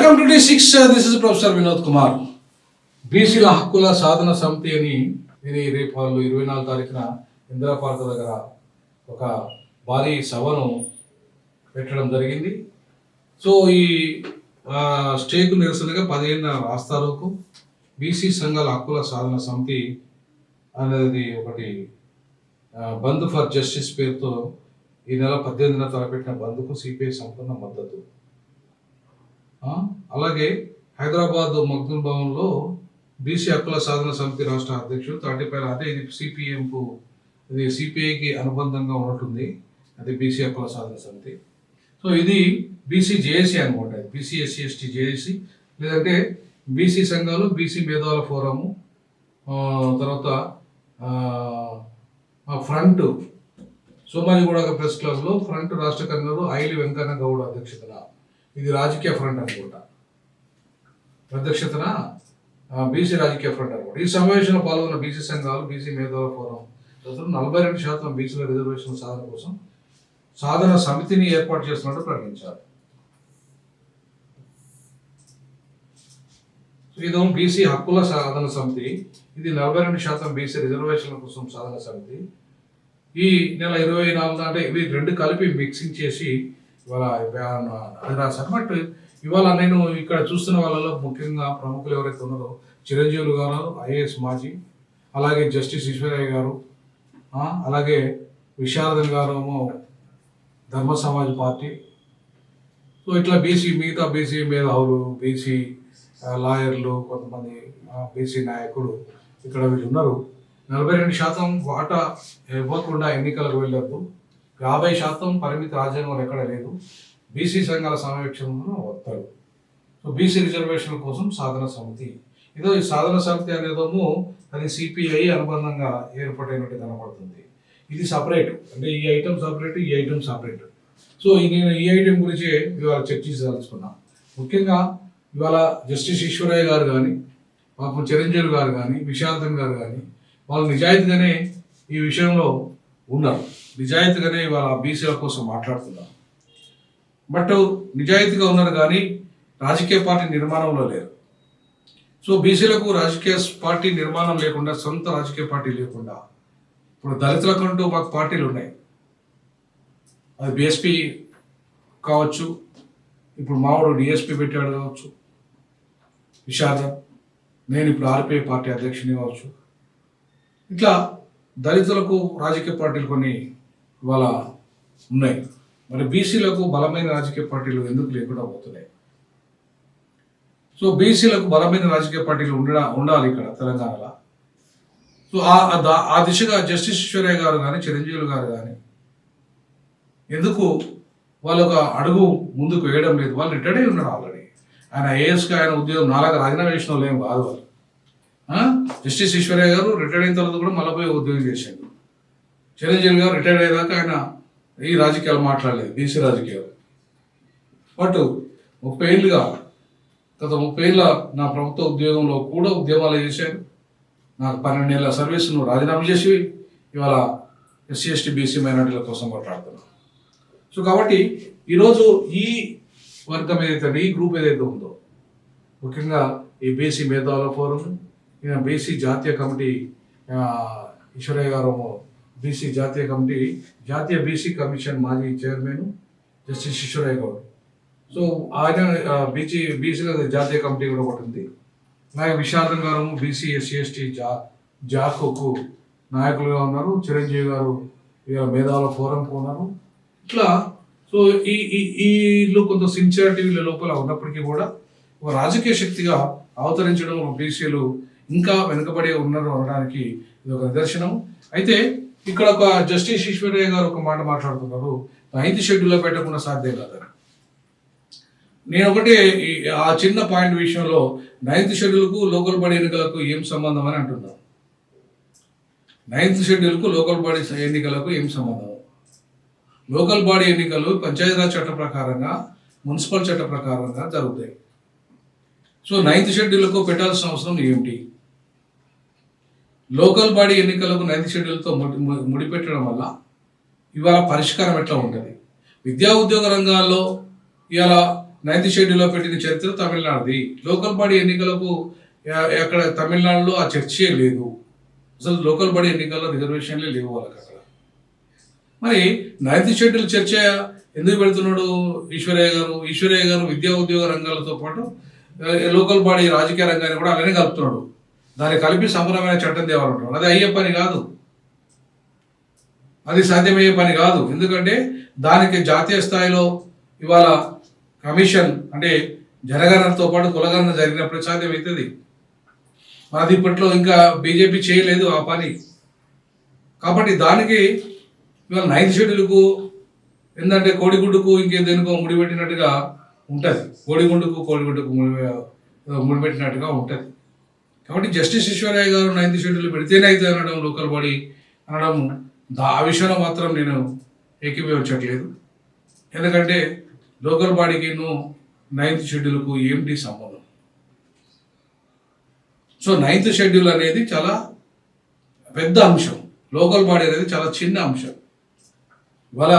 Welcome to డి6. This is professor Vinod Kumar. బీసీల హక్కుల సాధన సమితి అని ఇది రేపు వాళ్ళు 24 తారీఖున ఇందిరా పార్క్ దగ్గర ఒక భారీ సభను పెట్టడం జరిగింది. సో ఈ స్టేకు నిరసనగా 15 రాస్తారోకు బీసీ సంఘాల హక్కుల సాధన సమితి అనేది ఒకటి బంద్ ఫర్ జస్టిస్ పేరుతో ఈ నెల 18న తలపెట్టిన బంద్కు సిపిఐ సంపూర్ణ మద్దతు. అలాగే హైదరాబాద్ మగ్దుల్ భవన్లో బీసీ హక్కుల సాధన సమితి రాష్ట్ర అధ్యక్షుడు తాటిపైన, అదే ఇది సిపిఎంకు, ఇది సిపిఐకి అనుబంధంగా ఉన్నట్టుంది, అది బీసీ హక్కుల సాధన సమితి. సో ఇది బీసీ జేఏసీ అనమాట, బీసీ ఎస్సీ ఎస్టీ జేఏసీ, లేదంటే బీసీ సంఘాలు, బీసీ మేధావుల ఫోరము, తర్వాత ఫ్రంట్ సోమాజిగూడ ప్రెస్ క్లబ్లో ఫ్రంట్ రాష్ట్ర కన్వీనర్ ఐలి వెంకన్న గౌడ్ అధ్యక్షతన, ఇది రాజకీయ ఫ్రంట్ అనుకుంటా, అధ్యక్షతన బీసీ రాజకీయ ఫ్రంట్ అనుకుంటా. ఈ సమావేశంలో పాల్గొన్న బీసీ సంఘాలు, బీసీ మేధావుల ఫోరం 42% బీసీల రిజర్వేషన్ సాధన కోసం సాధన సమితిని ఏర్పాటు చేస్తున్నట్టు ప్రకటించారు. ఇది బీసీ హక్కుల సాధన సమితి, ఇది 42% బీసీ రిజర్వేషన్ల కోసం సాధన సమితి. ఈ నెల 24 అంటే ఇవి రెండు కలిపి మిక్సింగ్ చేసి ఇవాళ అది రాశారు. బట్ ఇవాళ నేను ఇక్కడ చూస్తున్న వాళ్ళలో ముఖ్యంగా ప్రముఖులు ఎవరైతే ఉన్నారో, చిరంజీవులు గారు ఐఏఎస్ మాజీ, అలాగే జస్టిస్ ఈశ్వరయ్య గారు, అలాగే విశారదన్ గారు ధర్మ సమాజ్ పార్టీ. సో ఇట్లా మిగతా బీసీ మేధావులు, బీసీ లాయర్లు, కొంతమంది బీసీ నాయకులు ఇక్కడ వీళ్ళు ఉన్నారు. 42% వాటా ఇవ్వకుండా ఎన్నికలకు వెళ్ళొద్దు, 50% పరిమితి రాజ్యాంగంలో ఎక్కడ లేదు, బీసీ సంఘాల సమావేశంలో వస్తారు. సో బీసీ రిజర్వేషన్ల కోసం సాధన సమితి, ఏదో ఈ సాధన సమితి అనేదేమో అది సిపిఐ అనుబంధంగా ఏర్పాటైనట్టు కనపడుతుంది. ఇది సపరేట్, అంటే ఈ ఐటమ్ సపరేట్, ఈ ఐటమ్ సపరేట్. సో నేను ఈ ఐటమ్ గురించి ఇవాళ చర్చించదలుచుకున్నా. ముఖ్యంగా ఇవాళ జస్టిస్ ఈశ్వరయ్య గారు కానీ, పాపం చిరంజీవి గారు కానీ, విశాంతన్ గారు కానీ, వాళ్ళు నిజాయితీగానే ఈ విషయంలో ఉన్నారు, నిజాయితీగానే ఇవాళ బీసీల కోసం మాట్లాడుతున్నారు. బట్ నిజాయితీగా ఉన్నారు కానీ రాజకీయ పార్టీ నిర్మాణంలో లేరు. సో బీసీలకు రాజకీయ పార్టీ నిర్మాణం లేకుండా, సొంత రాజకీయ పార్టీ లేకుండా, ఇప్పుడు దళితులకంటూ మాకు పార్టీలు ఉన్నాయి, అది బీఎస్పీ కావచ్చు, ఇప్పుడు మావాడు డిఎస్పీ పెట్టాడు కావచ్చు, విశారద, నేను ఇప్పుడు ఆర్పిఐ పార్టీ అధ్యక్షుని కావచ్చు. ఇట్లా దళితులకు రాజకీయ పార్టీలు కొన్ని ఇవాళ ఉన్నాయి. మరి బీసీలకు బలమైన రాజకీయ పార్టీలు ఎందుకు లేకుండా పోతున్నాయి? సో బీసీలకు బలమైన రాజకీయ పార్టీలు ఉండాలి ఇక్కడ తెలంగాణలో. సో ఆ దిశగా జస్టిస్ ఈశ్వరయ్య గారు కానీ, చిరంజీవులు గారు కానీ ఎందుకు వాళ్ళు ఒక అడుగు ముందుకు వేయడం లేదు? వాళ్ళు రిటైర్డ్ అయి ఉన్నారు ఆల్రెడీ. ఆయన ఐఏఎస్గా ఆయన ఉద్యోగం నాలాగా రాజీనామా చేసిన వాళ్ళు ఏం కాదు వాళ్ళు. జస్టిస్ ఈశ్వరయ్య గారు రిటైర్డ్ అయిన తర్వాత కూడా మళ్ళీ పోయి ఉద్యోగం చేశాడు. చిరంజీవి గారు రిటైర్డ్ అయ్యేదాకా ఆయన ఈ రాజకీయాలు మాట్లాడలేదు, బీసీ రాజకీయాలు. బట్ 30 ఏళ్ళుగా, గత 30 ఏళ్ళ నా ప్రభుత్వ ఉద్యోగంలో కూడా ఉద్యమాలు చేశాడు. నాకు 12 ఏళ్ళ సర్వీస్ను రాజీనామా చేసి ఇవాళ ఎస్సీ ఎస్టీ బీసీ మైనార్టీల కోసం మాట్లాడుతున్నాను. సో కాబట్టి ఈరోజు ఈ వర్గం ఏదైతే, ఈ గ్రూప్ ఏదైతే ఉందో, ముఖ్యంగా ఈ బీసీ మేధావుల ఫోరం, బీసీ జాతీయ కమిటీ, ఈశ్వరయ్య గారు బీసీ జాతీయ కమిటీ, జాతీయ బీసీ కమిషన్ మాజీ chairman justice Eshwaraiah Goud. So ఆయన బీసీల జాతీయ కమిటీ కూడా ఒకటి ఉంది. అలాగే విశారదన్ గారు బీసీ ఎస్సీ ఎస్టీ జాకోకు నాయకులుగా ఉన్నారు. చిరంజీవి గారు మేధావుల ఫోరంకు ఉన్నారు. ఇట్లా సో వీళ్ళు కొంత సిన్సియారిటీ వీళ్ళ లోపల ఉన్నప్పటికీ కూడా ఒక రాజకీయ శక్తిగా అవతరించడం బీసీలు ఇంకా వెనుకబడి ఉన్నారు అనడానికి ఇది ఒక నిదర్శనం. అయితే ఇక్కడ ఒక జస్టిస్ ఈశ్వరయ్య గారు ఒక మాట మాట్లాడుతున్నారు, 9th షెడ్యూల్లో పెట్టకుండా సాధ్యం కాదని. నేను ఒకటి ఆ చిన్న పాయింట్ విషయంలో 9th షెడ్యూల్కు లోకల్ బాడీ ఎన్నికలకు ఏం సంబంధం అని అంటున్నాను. 9th షెడ్యూల్కు లోకల్ బాడీ ఎన్నికలకు ఏం సంబంధం? లోకల్ బాడీ ఎన్నికలు పంచాయతీరాజ్ చట్ట ప్రకారంగా, మున్సిపల్ చట్ట ప్రకారంగా జరుగుతాయి. సో 9th షెడ్యూల్కు పెట్టాల్సిన అవసరం ఏమిటి? లోకల్ బాడీ ఎన్నికలకు 9th షెడ్యూల్తో ముడిపెట్టడం వల్ల ఇవాళ పరిష్కారం ఎట్లా ఉంటుంది? విద్యా ఉద్యోగ రంగాల్లో ఇవాళ 9th షెడ్యూల్లో పెట్టిన చరిత్ర తమిళనాడుది. లోకల్ బాడీ ఎన్నికలకు అక్కడ తమిళనాడులో ఆ చర్చే లేదు. అసలు లోకల్ బాడీ ఎన్నికల్లో రిజర్వేషన్లే లేవు వాళ్ళకి అక్కడ. మరి 9th షెడ్యూల్ చర్చ ఎందుకు పెడుతున్నాడు ఈశ్వరయ్య గారు విద్యా ఉద్యోగ రంగాలతో పాటు లోకల్ బాడీ రాజకీయ రంగాన్ని కూడా అలానే కలుపుతున్నాడు. దాన్ని కలిపి సంపూర్ణమైన చట్టం తేవాలంటున్నాడు. అది అయ్యే పని కాదు, అది సాధ్యమయ్యే పని కాదు. ఎందుకంటే దానికి జాతీయ స్థాయిలో ఇవాళ కమిషన్ అంటే జనగణనతో పాటు కులగణన జరిగినప్పుడు సాధ్యమవుతుంది. మనది ఇప్పట్లో ఇంకా బీజేపీ చేయలేదు ఆ పని. కాబట్టి దానికి ఇవాళ 9th షెడ్యూల్కు ఏంటంటే కోడిగుడ్డుకు ఇంకేదేనికో ముడిపెట్టినట్టుగా ఉంటుంది. కోడిగుడ్డుకు ముడిపెట్టినట్టుగా ఉంటుంది. కాబట్టి జస్టిస్ ఈశ్వరయ్య గారు 9th షెడ్యూల్ పెడితేనే అయితే అనడం లోకల్ బాడీ అనడం ఆ విషయంలో మాత్రం నేను ఏకీభవించట్లేదు. ఎందుకంటే లోకల్ బాడీకి 9th షెడ్యూల్కు ఏమిటి సంబంధం? సో 9th షెడ్యూల్ అనేది చాలా పెద్ద అంశం, లోకల్ బాడీ అనేది చాలా చిన్న అంశం. ఇవాళ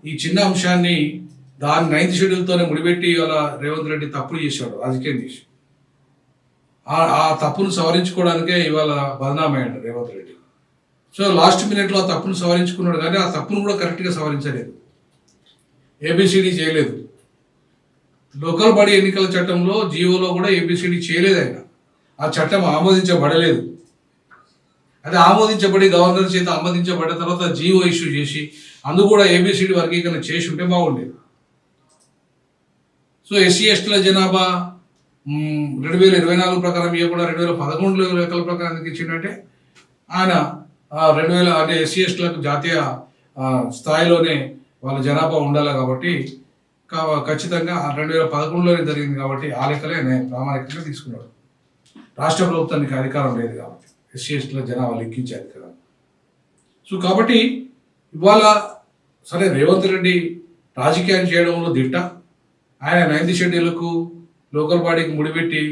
ఈ చిన్న అంశాన్ని దాని 9th షెడ్యూల్తోనే ముడిపెట్టి ఇవాళ రేవంత్ రెడ్డి తప్పులు చేశాడు, రాజకీయం చేసి. ఆ తప్పును సవరించుకోవడానికే ఇవాళ బదనామయ్యాడు రేవంత్ రెడ్డి. సో లాస్ట్ మినిట్లో ఆ తప్పును సవరించుకున్నాడు, కానీ ఆ తప్పును కూడా కరెక్ట్గా సవరించలేదు, ఏబిసిడి చేయలేదు. లోకల్ బాడీ ఎన్నికల చట్టంలో జీవోలో కూడా ఏబిసిడి చేయలేదు ఆయన. ఆ చట్టం ఆమోదించబడలేదు. అది ఆమోదించబడి గవర్నర్ చేత ఆమోదించబడిన తర్వాత జీవో ఇష్యూ చేసి అందుకు కూడా ఏబిసిడి వర్గీకరణ చేసి ఉంటే బాగుండేది. సో ఎస్సీ ఎస్టీల జనాభా 2024 ప్రకారం ఇవ్వకుండా 2011 లెక్కల ప్రకారం ఎందుకు ఇచ్చిందంటే ఆయన 2000 అంటే ఎస్సీ ఎస్టీలకు జాతీయ స్థాయిలోనే వాళ్ళ జనాభా ఉండాలి కాబట్టి ఖచ్చితంగా 2011లోనే జరిగింది కాబట్టి ఆ లెక్కలే ప్రామాణికంగా తీసుకున్నాడు. రాష్ట్ర ప్రభుత్వానికి అధికారం లేదు కాబట్టి ఎస్సీ ఎస్టీల జనాభా లెక్కించే అధికారం. సో కాబట్టి ఇవాళ సరే రేవంత్ రెడ్డి రాజకీయం చేయడంలో దిట్ట. ఆయన 9th షెడ్యూల్కు లోకల్ బాడీకి ముడిపెట్టి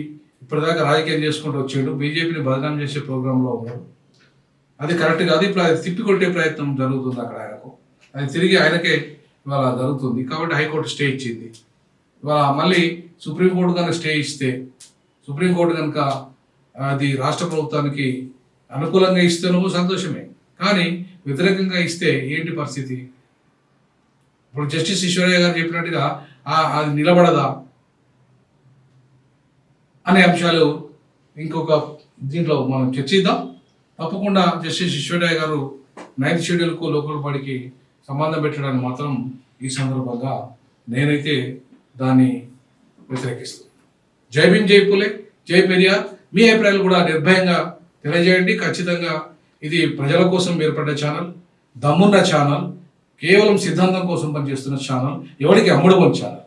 ఇప్పటిదాకా రాజకీయం చేసుకుంటూ వచ్చాడు. బీజేపీని బదనాం చేసే ప్రోగ్రాంలో ఉన్నాడు. అది కరెక్ట్ కాదు. ఇప్పుడు అది తిప్పికొట్టే ప్రయత్నం జరుగుతుంది అక్కడ ఆయనకు. అది తిరిగి ఆయనకే ఇవాళ జరుగుతుంది. కాబట్టి హైకోర్టు స్టే ఇచ్చింది. ఇవాళ మళ్ళీ సుప్రీంకోర్టు కనుక స్టే ఇస్తే, సుప్రీంకోర్టు కనుక అది రాష్ట్ర ప్రభుత్వానికి అనుకూలంగా ఇస్తేనో సంతోషమే, కానీ వ్యతిరేకంగా ఇస్తే ఏంటి పరిస్థితి? ఇప్పుడు జస్టిస్ ఈశ్వరయ్య గారు చెప్పినట్టుగా అది నిలబడదా అనే అంశాలు ఇంకొక దీంట్లో మనం చర్చిద్దాం. తప్పకుండా జస్టిస్ ఈశ్వరయ్య గారు 9th షెడ్యూల్కు లోకల్ బాడీకి సంబంధం పెట్టడానికి మాత్రం ఈ సందర్భంగా నేనైతే దాన్ని వ్యతిరేకిస్తాను. జై భీమ్, జై పూలే, జై పెరియార్. మీ అభిప్రాయాలు కూడా నిర్భయంగా తెలియజేయండి. ఖచ్చితంగా ఇది ప్రజల కోసం ఏర్పడ్డ ఛానల్, దమ్మున్న ఛానల్, కేవలం సిద్ధాంతం కోసం పనిచేస్తున్న ఛానల్, ఎవరికి అమ్ముడుపోని ఛానల్.